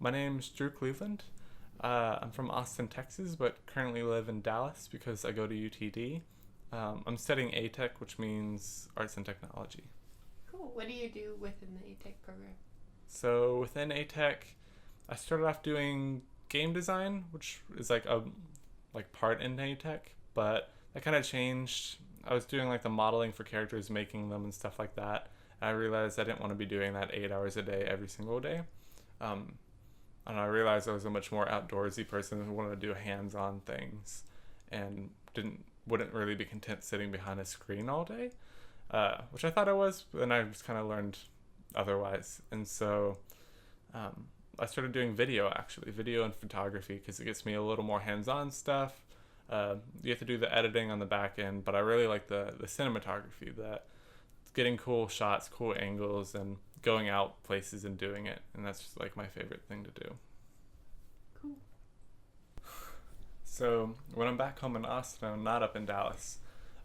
My name's Drew Cleveland. I'm from Austin, Texas, but currently live in Dallas because I go to UTD. I'm studying ATech, which means Arts and Technology. Cool. What do you do within the ATech program? So within ATech, I started off doing game design, which is like a part in ATech, but that kind of changed. I was doing like the modeling for characters, making them and stuff like that. And I realized I didn't want to be doing that 8 hours a day every single day. Um, and I realized I was a much more outdoorsy person who wanted to do hands-on things, and wouldn't really be content sitting behind a screen all day, which I thought I was, and I just kind of learned otherwise. And so I started doing video and photography, because it gets me a little more hands-on stuff. You have to do the editing on the back end, but I really like the cinematography, that getting cool shots, cool angles, and going out places and doing it. And that's just like my favorite thing to do. Cool. So when I'm back home in Austin, I'm not up in Dallas.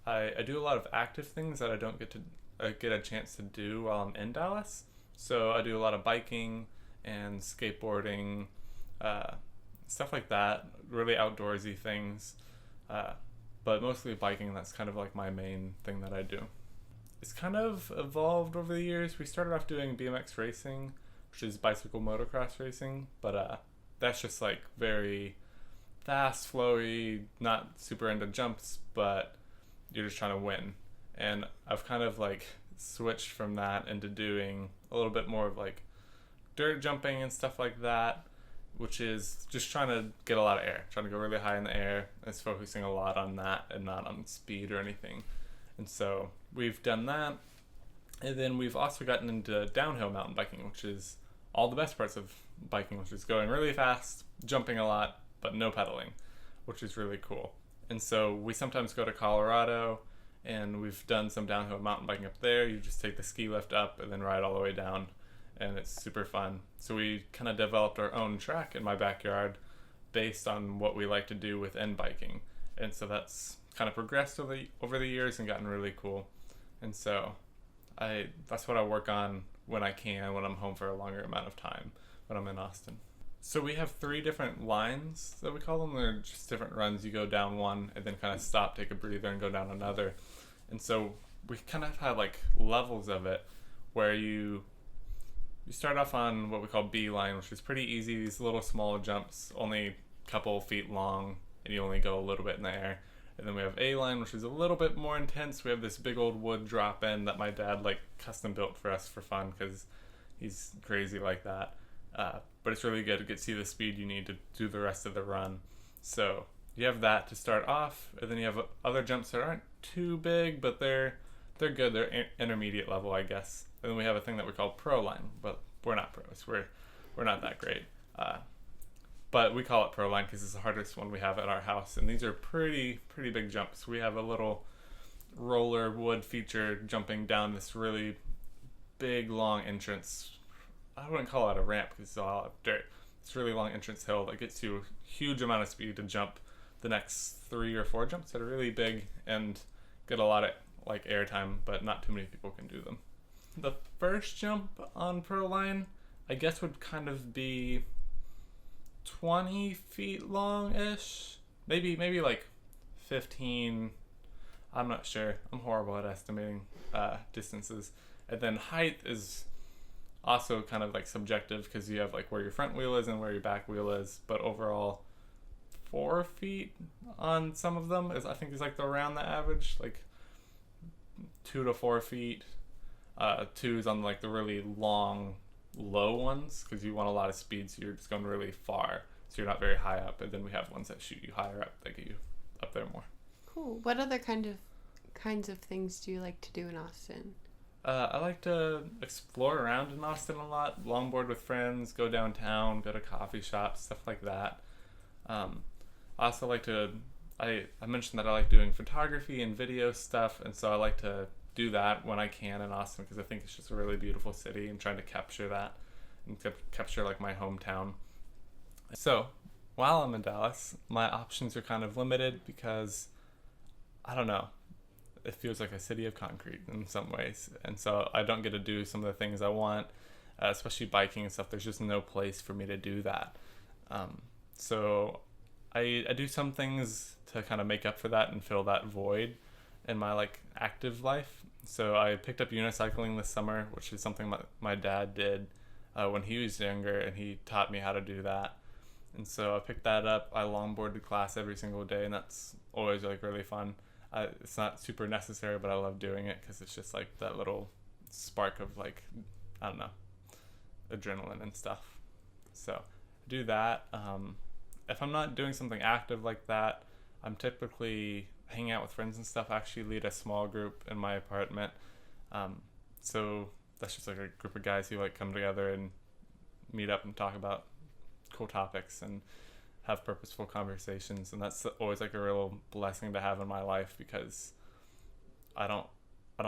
I do a lot of active things that I don't get a chance to do while I'm in Dallas. So I do a lot of biking and skateboarding, stuff like that, really outdoorsy things. But mostly biking, that's kind of like my main thing that I do. It's kind of evolved over the years. We started off doing BMX racing, which is bicycle motocross racing, but that's just like very fast, flowy, not super into jumps, but you're just trying to win. And I've kind of like switched from that into doing a little bit more of like dirt jumping and stuff like that, which is just trying to get a lot of air, trying to go really high in the air. It's focusing a lot on that and not on speed or anything. And so we've done that. And then we've also gotten into downhill mountain biking, which is all the best parts of biking, which is going really fast, jumping a lot, but no pedaling, which is really cool. And so we sometimes go to Colorado, and we've done some downhill mountain biking up there. You just take the ski lift up and then ride all the way down, and it's super fun. So we kind of developed our own track in my backyard based on what we like to do within biking. And so that's kind of progressed over the years and gotten really cool. And so that's what I work on when I can, when I'm home for a longer amount of time, when I'm in Austin. So we have 3 different lines that we call them. They're just different runs. You go down one and then kind of stop, take a breather, and go down another. And so we kind of have like levels of it, where you start off on what we call B line, which is pretty easy. These little small jumps, only a couple feet long, and you only go a little bit in the air. And then we have A line, which is a little bit more intense. We have this big old wood drop in that my dad like custom built for us for fun, because he's crazy like that. But it's really good to see the speed you need to do the rest of the run. So you have that to start off, and then you have other jumps that aren't too big, but they're good. They're intermediate level, I guess. And then we have a thing that we call pro line, but we're not pros. We're not that great. But we call it pro line because it's the hardest one we have at our house. And these are pretty big jumps. We have a little roller wood feature jumping down this really big, long entrance. I wouldn't call it a ramp because it's all dirt. It's a really long entrance hill that gets you a huge amount of speed to jump the next 3 or 4 jumps that are really big and get a lot of like airtime, but not too many people can do them. The first jump on pro line, I guess, would kind of be 20 feet long-ish, maybe like 15. I'm not sure. I'm horrible at estimating distances. And then height is also kind of like subjective, because you have like where your front wheel is and where your back wheel is, but overall 4 feet on some of them is, I think, is like around the average, like 2 to 4 feet. 2's on like the really long low ones, because you want a lot of speed, so you're just going really far, so you're not very high up. And then we have ones that shoot you higher up, that get you up there more. Cool. What other kinds of things do you like to do in Austin? I like to explore around in Austin a lot, longboard with friends, go downtown, go to coffee shops, stuff like that. I also like to, I mentioned that I like doing photography and video stuff, and so I like to do that when I can in Austin, because I think it's just a really beautiful city, and trying to capture that and capture like my hometown. So while I'm in Dallas, my options are kind of limited, because I don't know, it feels like a city of concrete in some ways, and so I don't get to do some of the things I want. especially biking and stuff. There's just no place for me to do that. So I do some things to kind of make up for that and fill that void in my like active life. So I picked up unicycling this summer, which is something my dad did when he was younger, and he taught me how to do that. And so I picked that up. I longboard to class every single day, and that's always like really fun. It's not super necessary, but I love doing it because it's just like that little spark of like, I don't know, adrenaline and stuff. So I do that. If I'm not doing something active like that, I'm typically hanging out with friends and stuff. I actually lead a small group in my apartment. So that's just like a group of guys who like come together and meet up and talk about cool topics and have purposeful conversations. And that's always like a real blessing to have in my life, because I don't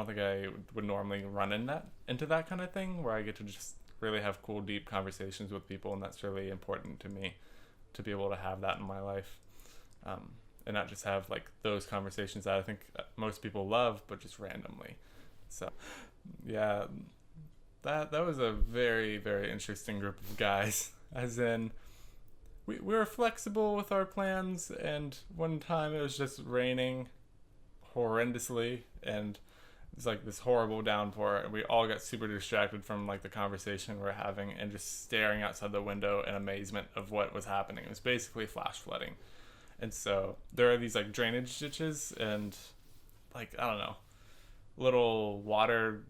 think I would normally run into that kind of thing where I get to just really have cool, deep conversations with people. And that's really important to me, to be able to have that in my life. And not just have like those conversations that I think most people love, but just randomly. So yeah, that was a very, very interesting group of guys. As in, we were flexible with our plans, and one time it was just raining horrendously, and it was like this horrible downpour, and we all got super distracted from like the conversation we were having and just staring outside the window in amazement of what was happening. It was basically flash flooding. And so there are these like drainage ditches and like, I don't know, little water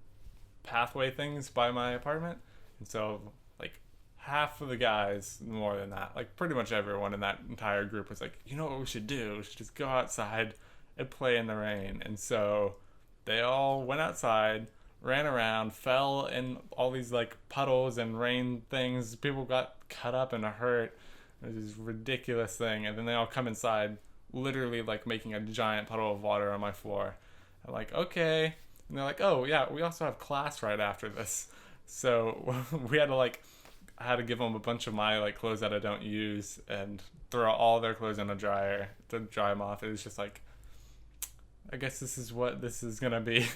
pathway things by my apartment. And so like half of the guys, more than that, like pretty much everyone in that entire group was like, you know what we should do? We should just go outside and play in the rain. And so they all went outside, ran around, fell in all these like puddles and rain things. People got cut up and hurt. It was this ridiculous thing. And then they all come inside, literally like making a giant puddle of water on my floor. I'm like, okay. And they're like, oh yeah, we also have class right after this. So we had to like, I had to give them a bunch of my like clothes that I don't use and throw all their clothes in a dryer to dry them off. It was just like, I guess this is what this is gonna be.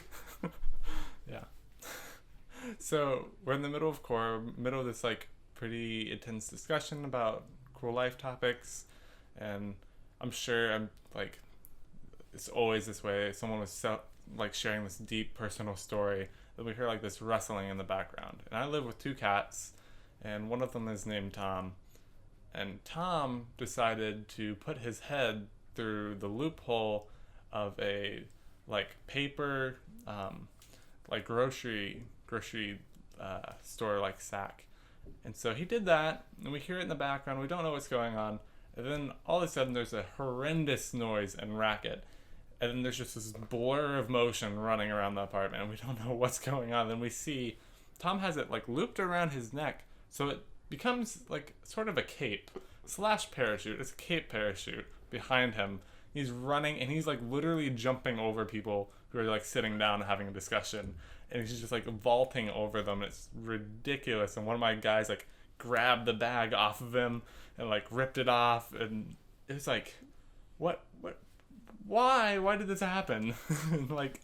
Yeah. So we're in the middle of this like pretty intense discussion about cool life topics, and I'm sure I'm like, it's always this way. Someone was like sharing this deep personal story that we hear like this rustling in the background. And I live with two cats, and one of them is named Tom. And Tom decided to put his head through the loophole of a like paper like grocery store like sack. And so he did that, and we hear it in the background. We don't know what's going on. And then all of a sudden there's a horrendous noise and racket. And then there's just this blur of motion running around the apartment, and we don't know what's going on. Then we see Tom has it like looped around his neck, so it becomes like sort of a cape / parachute. It's a cape parachute behind him. He's running, and he's like literally jumping over people who are like sitting down and having a discussion, and he's just like vaulting over them. It's ridiculous. And one of my guys like grabbed the bag off of him and like ripped it off, and it was like, what why did this happen? And like,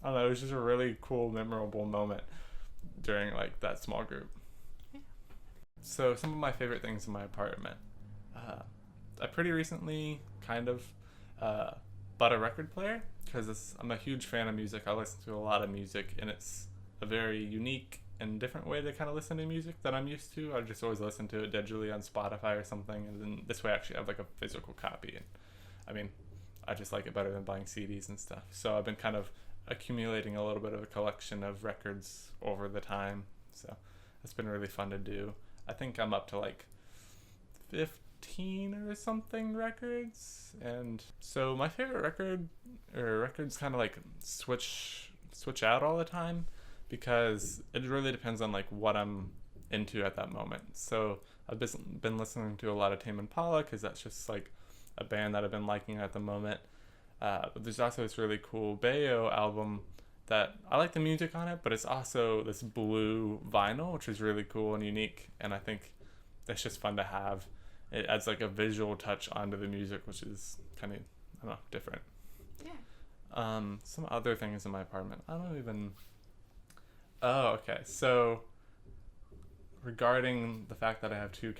I don't know, it was just a really cool, memorable moment during like that small group. So some of my favorite things in my apartment, I pretty recently kind of bought a record player, because I'm a huge fan of music. I listen to a lot of music, and it's a very unique and different way to kind of listen to music that I'm used to. I just always listen to it digitally on Spotify or something, and then this way I actually have like a physical copy. And I mean, I just like it better than buying CDs and stuff. So I've been kind of accumulating a little bit of a collection of records over the time. So it's been really fun to do. I think I'm up to like 15 or something records. And so my favorite records kind of like switch out all the time, because it really depends on like what I'm into at that moment. So I've been listening to a lot of Tame Impala, because that's just like a band that I've been liking at the moment. But there's also this really cool Bayo album that I like the music on it, but it's also this blue vinyl, which is really cool and unique, and I think that's just fun to have. It adds like a visual touch onto the music, which is kind of, I don't know, different. Yeah. Some other things in my apartment. I don't even... Oh, okay. So regarding the fact that I have two